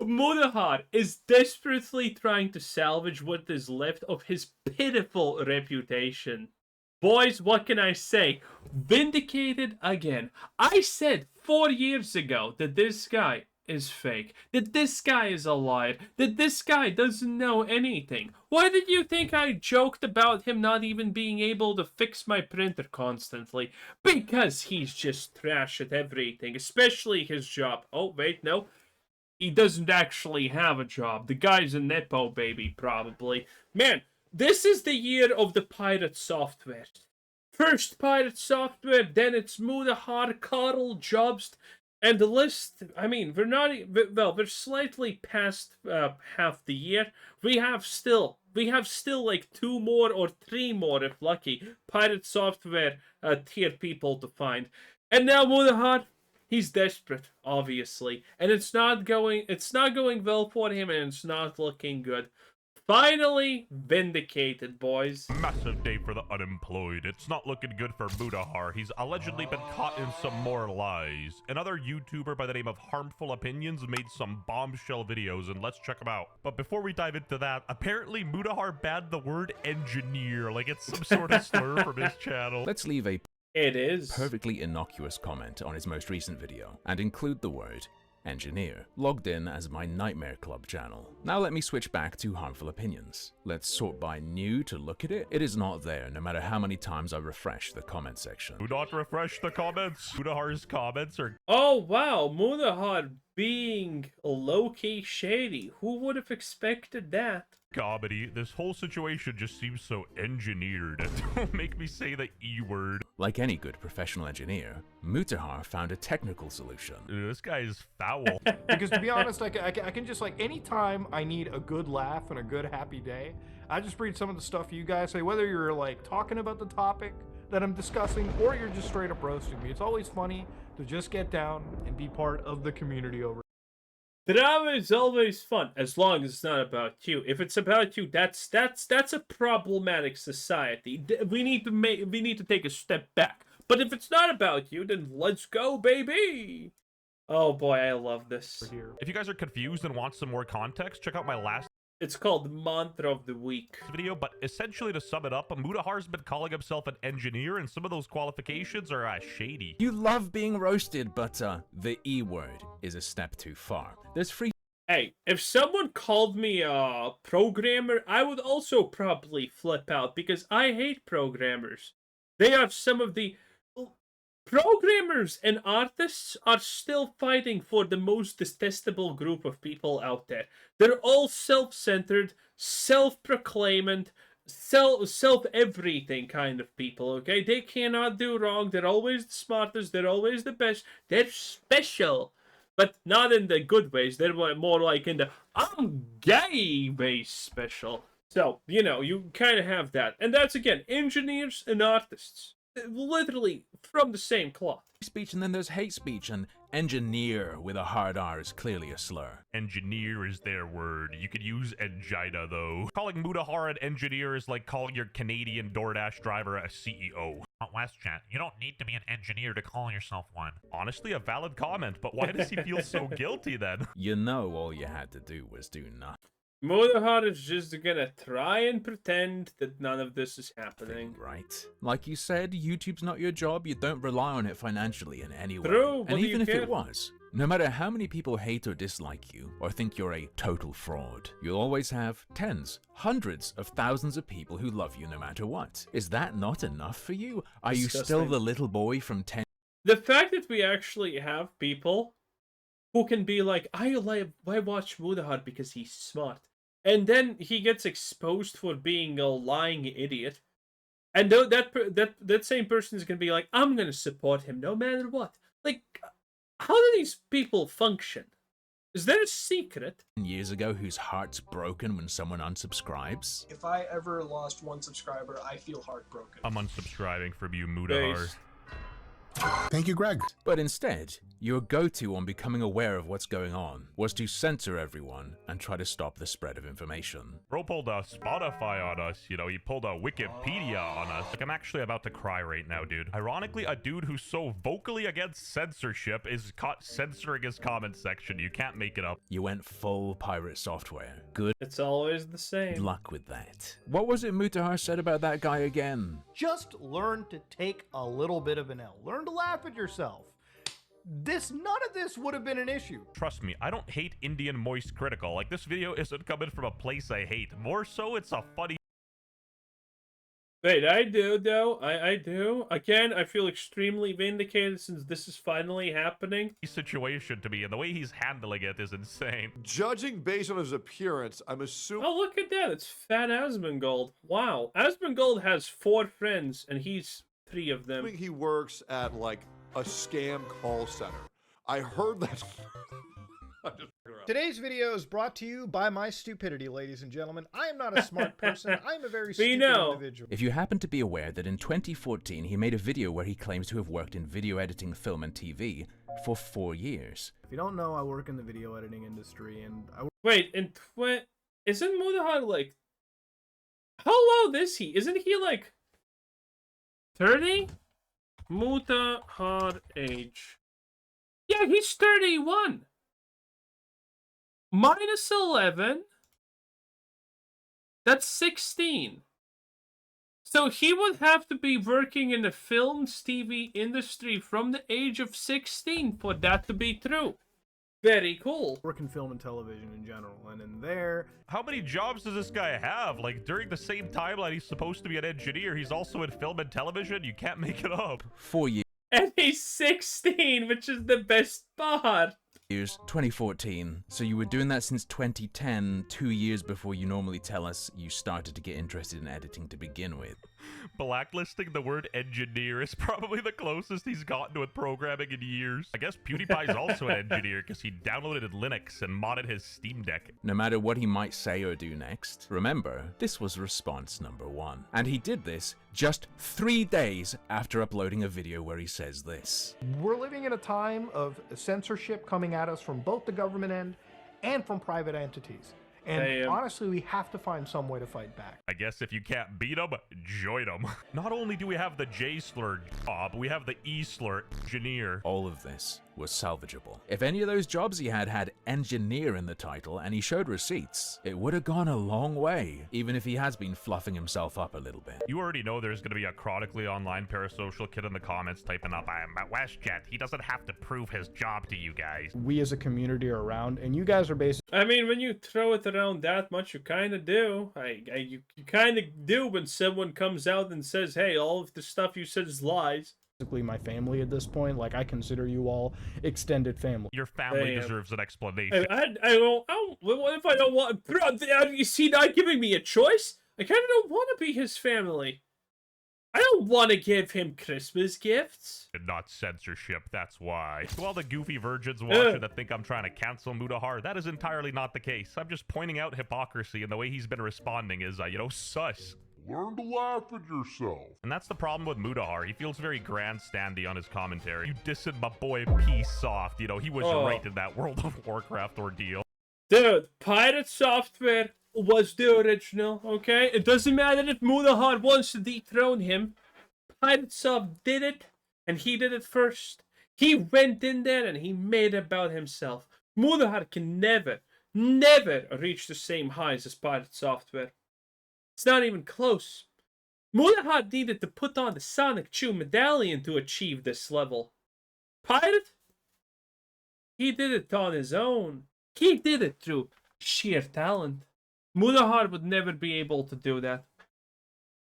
Mutahar is desperately trying to salvage what is left of his pitiful reputation. Boys, what can I say? Vindicated again. I said 4 years ago that this guy is fake, that this guy is a liar, that this guy doesn't know anything. Why did you think I joked about him not even being able to fix my printer constantly? Because he's just trash at everything, especially his job. Oh, wait, no. He doesn't actually have a job. The guy's a Nepo baby, probably. Man, this is the year of the pirate software. First pirate software, then it's Mutahar, Carl, Jobst, and the list. I mean, we're not. Well, we're slightly past half the year. We have still like 2 more or 3 more, if lucky, pirate software tier people to find. And now Mutahar, he's desperate, obviously, and it's not going well for him, and it's not looking good. Finally vindicated, boys. Massive day for the unemployed. It's not looking good for Mutahar. He's allegedly been caught in some more lies. Another YouTuber by the name of Harmful Opinions made some bombshell videos, and let's check them out. But before we dive into that, apparently Mutahar banned the word engineer, like it's some sort of slur from his channel. Let's leave a It is perfectly innocuous comment on his most recent video and include the word engineer, logged in as my Nightmare Club channel. Now let me switch back to Harmful Opinions. Let's sort by new to look at it. It is not there, no matter how many times I refresh the comment section. Do not refresh the comments. Mutahar's comments are... Oh wow, Mutahar being low-key shady. Who would have expected that? comedy. This whole situation just seems so engineered. Don't make me say the E word. Like any good professional engineer, Mutahar found a technical solution. This guy is foul. Because to be honest, I can just, like, anytime I need a good laugh and a good happy day, I just read some of the stuff you guys say, whether you're like talking about the topic that I'm discussing or you're just straight up roasting me. It's always funny to just get down and be part of the community over. Drama is always fun, as long as it's not about you. If it's about you, that's a problematic society. We need to take a step back. But if it's not about you, then let's go, baby. Oh boy, I love this. If you guys are confused and want some more context, check out my last It's called Mantra of the Week video, but essentially to sum it up, Mutahar's been calling himself an engineer, and some of those qualifications are shady. You love being roasted, but the E word is a step too far. There's free. Hey, if someone called me a programmer, I would also probably flip out, because I hate programmers. They are some of the... Programmers and artists are still fighting for the most detestable group of people out there. They're all self-centered, self-proclaimed, self-everything kind of people, okay? They cannot do wrong. They're always the smartest. They're always the best. They're special. But not in the good ways. They're more like in the I'm gay way special. So, you know, you kind of have that. And that's, again, engineers and artists. Literally from the same cloth. Speech, and then there's hate speech, and engineer with a hard R is clearly a slur. Engineer is their word. You could use angina, though. Calling Mutahar an engineer is like calling your Canadian DoorDash driver a CEO. WestJet, you don't need to be an engineer to call yourself one. Honestly, a valid comment, but why does he feel so guilty then? You know all you had to do was do nothing. Mutahar is just gonna try and pretend that none of this is happening. Right. Like you said, YouTube's not your job. You don't rely on it financially in any way. True. And even if it was, no matter how many people hate or dislike you, or think you're a total fraud, you'll always have tens, hundreds of thousands of people who love you no matter what. Is that not enough for you? Are you still the little boy from 10? The fact that we actually have people who can be like, I watch Mutahar because he's smart. And then he gets exposed for being a lying idiot. And that same person is going to be like, I'm going to support him no matter what. Like, how do these people function? Is there a secret? Years ago whose heart's broken when someone unsubscribes? If I ever lost one subscriber, I feel heartbroken. I'm unsubscribing from you, Mutahar. Thank you, Greg. But instead, your go-to on becoming aware of what's going on was to censor everyone and try to stop the spread of information. Bro pulled a Spotify on us, you know, he pulled a Wikipedia on us. Like, I'm actually about to cry right now, dude. Ironically, a dude who's so vocally against censorship is caught censoring his comment section. You can't make it up. You went full pirate software. Good It's always the same. luck with that. What was it Mutahar said about that guy again? Just learn to take a little bit of an L. Learn to laugh at yourself. None of this would have been an issue. Trust me, I don't hate Indian moist critical. Like, this video isn't coming from a place I hate. More so, it's a funny Wait, I do, though. I do. Again, I feel extremely vindicated since this is finally happening. situation to me, and the way he's handling it is insane. Judging based on his appearance, I'm assuming Oh, look at that. It's Fat Asmongold. Wow. Asmongold has 4 friends, and he's 3 of them. he works at like a scam call center. I heard that. Today's video is brought to you by my stupidity, ladies and gentlemen. I am not a smart person. I am a very We stupid know. individual. If you happen to be aware that in 2014 he made a video where he claims to have worked in video editing, film, and TV for 4 years. If you don't know, I work in the video editing industry, and I Wait, isn't Mutahar like... How old is he? Isn't he like... 30? Mutahar age. Yeah, he's 31. Minus 11. That's 16. So he would have to be working in the film TV industry from the age of 16 for that to be true. Very cool. work in film and television in general, and in there, How many jobs does this guy have? Like, during the same timeline he's supposed to be an engineer, he's also in film and television? You can't make it up. 4 years. And he's 16, which is the best part. 2014. So you were doing that since 2010, 2 years before you normally tell us you started to get interested in editing to begin with. Blacklisting the word engineer is probably the closest he's gotten with programming in years. I guess PewDiePie's also an engineer because he downloaded Linux and modded his Steam Deck. No matter what he might say or do next, remember, this was response number 1. And he did this just 3 days after uploading a video where he says this. We're living in a time of censorship coming at us from both the government end and from private entities. And Damn. honestly, we have to find some way to fight back. I guess if you can't beat him, join him. Not only do we have the J slur job, we have the E slur engineer. All of this was salvageable. If any of those jobs he had engineer in the title and he showed receipts, it would have gone a long way, even if he has been fluffing himself up a little bit. You already know there's gonna be a chronically online parasocial kid in the comments typing up, I'm at WestJet. He doesn't have to prove his job to you guys. we as a community are around, and you guys are basically I mean, when you throw it around that much, you kind of do. You kind of do when someone comes out and says, hey, all of the stuff you said is lies. my family at this point. Like, I consider you all extended family. Your family Damn. deserves an explanation. I don't, what if I don't want, bro, you see, not giving me a choice? I kind of don't want to be his family. I don't want to give him Christmas gifts. And not censorship, that's why. To all the goofy virgins watching that think I'm trying to cancel Mutahar, that is entirely not the case. I'm just pointing out hypocrisy, and the way he's been responding is, sus. Learn to laugh at yourself. And that's the problem with Mutahar. He feels very grandstandy on his commentary. You dissing my boy P-Soft, he was Oh. right in that World of Warcraft ordeal. Dude, Pirate Software was the original, okay? It doesn't matter if Mutahar wants to dethrone him. Pirate Soft did it, and he did it first. He went in there and he made it about himself. Mutahar can never reach the same highs as Pirate Software. It's not even close. Mutahar needed to put on the Sonic Chew medallion to achieve this level. Pirate? He did it on his own. He did it through sheer talent. Mutahar would never be able to do that.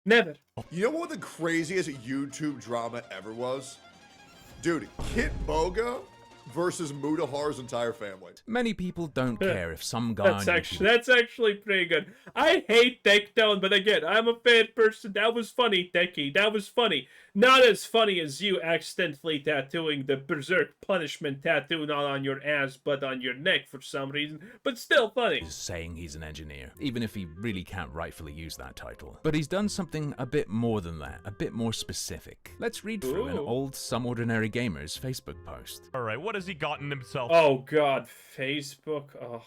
Never. You know what the craziest YouTube drama ever was? Dude, Kit Boga versus Mutahar's entire family. Many people don't care if some guy on YouTube... That's actually pretty good. I hate Takedown, but again, I'm a fan person. That was funny, Techie. That was funny. Not as funny as you accidentally tattooing the Berserk punishment tattoo not on your ass, but on your neck for some reason. But still funny. ...is saying he's an engineer, even if he really can't rightfully use that title. But he's done something a bit more than that, a bit more specific. Let's read through an old Some Ordinary Gamer's Facebook post. Alright, what has he gotten himself Oh god, Facebook. Oh.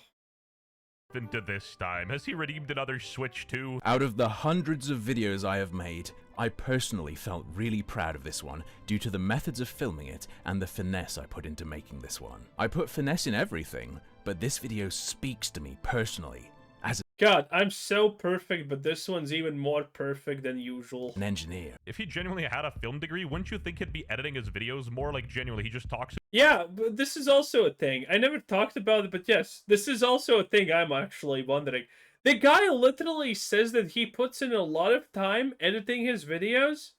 into this time? Has he redeemed another Switch too? Out of the hundreds of videos I have made, I personally felt really proud of this one due to the methods of filming it and the finesse I put into making this one. I put finesse in everything, but this video speaks to me personally as God, I'm so perfect, but this one's even more perfect than usual. an engineer. If he genuinely had a film degree, wouldn't you think he'd be editing his videos more like genuinely? He just talks. Yeah, but this is also a thing. I never talked about it, but yes, this is also a thing I'm actually wondering. The guy literally says that he puts in a lot of time editing his videos.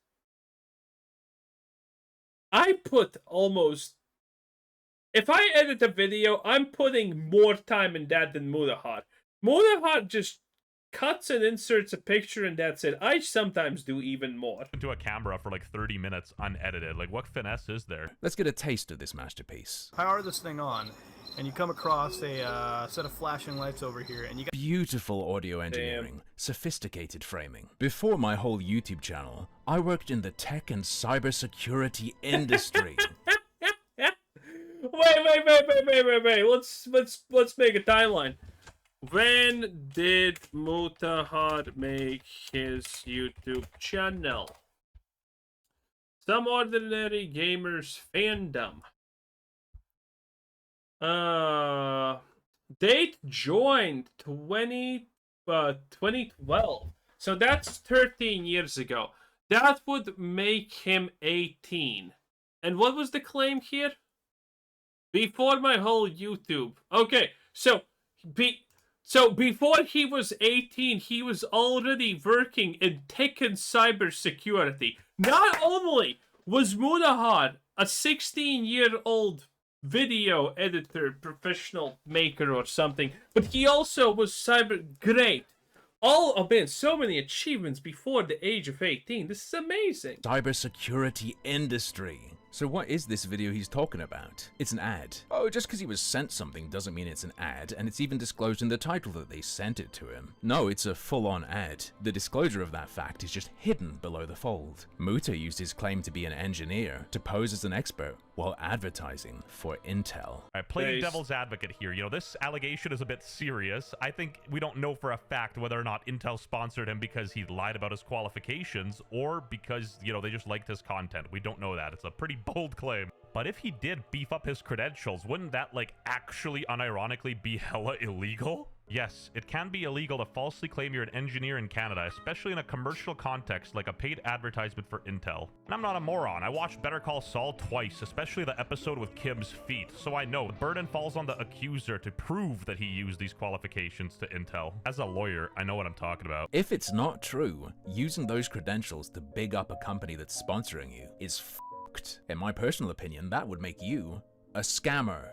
I put almost... If I edit a video, I'm putting more time in that than Mutahar. Mutahar just cuts and inserts a picture and that's it. I sometimes do even more. Into a camera for like 30 minutes unedited. Like, what finesse is there? Let's get a taste of this masterpiece. Power this thing on, and you come across a set of flashing lights over here, and you got Beautiful audio engineering, sophisticated framing. Before my whole YouTube channel, I worked in the tech and cybersecurity industry. Wait. Let's make a timeline. When did Mutahar make his YouTube channel? Some Ordinary Gamers fandom. Date joined 2012. So that's 13 years ago. That would make him 18. And what was the claim here? Before my whole YouTube. Okay, so before he was 18, he was already working in tech and cybersecurity. Not only was Mutahar a 16-year-old video editor, professional maker or something, but he also was great. So many achievements before the age of 18. This is amazing. Cybersecurity industry. So what is this video he's talking about? It's an ad. Oh, just because he was sent something doesn't mean it's an ad, and it's even disclosed in the title that they sent it to him. No, it's a full-on ad. The disclosure of that fact is just hidden below the fold. Muta used his claim to be an engineer to pose as an expert while advertising for Intel. Alright, playing devil's advocate here. You know, this allegation is a bit serious. I think we don't know for a fact whether or not Intel sponsored him because he lied about his qualifications or because, you know, they just liked his content. We don't know that. It's a pretty bold claim. But if he did beef up his credentials, wouldn't that, like, actually unironically be hella illegal? Yes, it can be illegal to falsely claim you're an engineer in Canada, especially in a commercial context like a paid advertisement for Intel. And I'm not a moron. I watched Better Call Saul twice, especially the episode with Kim's feet, so I know the burden falls on the accuser to prove that he used these qualifications to Intel. As a lawyer, I know what I'm talking about. If it's not true, using those credentials to big up a company that's sponsoring you is f***ed. In my personal opinion, that would make you a scammer.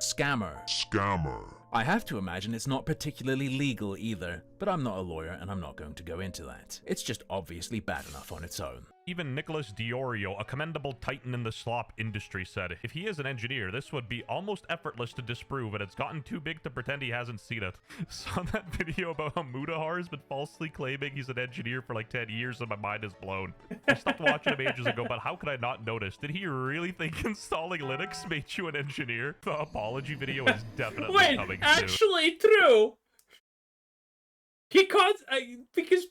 I have to imagine it's not particularly legal either, but I'm not a lawyer and I'm not going to go into that. It's just obviously bad enough on its own. Even Nicholas Diorio, a commendable titan in the slop industry, said, if he is an engineer, this would be almost effortless to disprove, and it's gotten too big to pretend he hasn't seen it. Saw that video about how Mutahar has been falsely claiming he's an engineer for like 10 years and my mind is blown. I stopped watching him ages ago, but how could I not notice? Did he really think installing Linux made you an engineer? The apology video is definitely coming soon. Actually true. He can't, because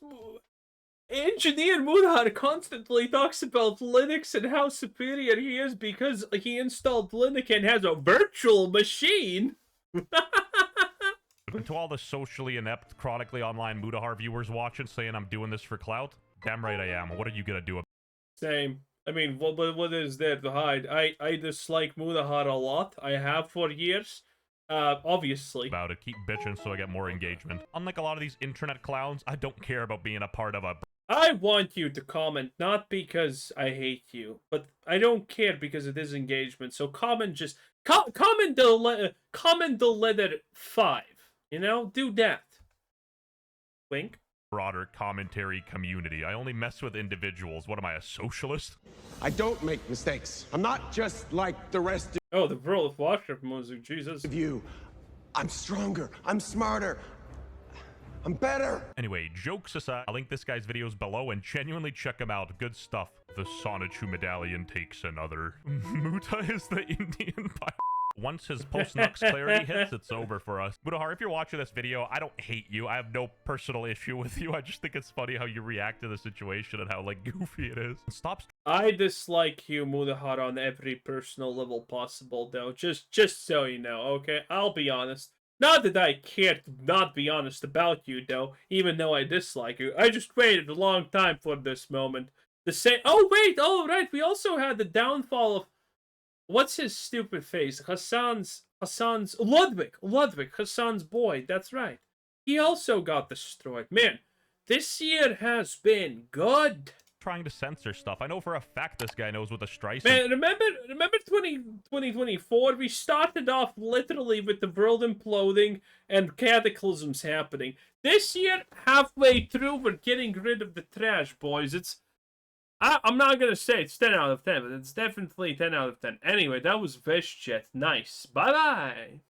Engineer Mutahar constantly talks about Linux and how superior he is because he installed Linux and has a virtual machine. And to all the socially inept, chronically online Mutahar viewers watching saying I'm doing this for clout, damn right I am. What are you gonna do about it? Same. I mean, what is there to hide? I dislike Mutahar a lot. I have for years. Obviously. About it. Keep bitching so I get more engagement. Unlike a lot of these internet clowns, I don't care about being a part of a I want you to comment, not because I hate you, but I don't care because it is engagement. So comment just comment the letter 5. You know, do that. Wink. Broader commentary community. I only mess with individuals. What am I, a socialist? I don't make mistakes. I'm not just like the rest Oh, the World of Warcraft music, Jesus. of you. I'm stronger. I'm smarter. I'm better. Anyway, jokes aside, I'll link this guy's videos below and genuinely check him out. Good stuff. The Sonichu medallion takes another. Muta is the Indian pirate. Once his post-Nux clarity hits, it's over for us. Mutahar, if you're watching this video, I don't hate you. I have no personal issue with you. I just think it's funny how you react to the situation and how, like, goofy it is. Stop. I dislike you, Mutahar, on every personal level possible, though. Just so you know, okay? I'll be honest. Not that I care to not be honest about you, though, even though I dislike you. I just waited a long time for this moment. To say, oh, wait, oh, right, we also had the downfall of... What's his stupid face? Hassan's Ludwig, Hassan's boy, that's right. He also got destroyed. Man, this year has been good. Trying to censor stuff. I know for a fact this guy knows what the Streisand... Man, remember 2024? We started off literally with the world imploding and cataclysms happening. This year, halfway through, we're getting rid of the trash, boys. I'm not gonna say it's 10 out of 10, but it's definitely 10 out of 10. Anyway, that was Veshjet. Nice. Bye-bye.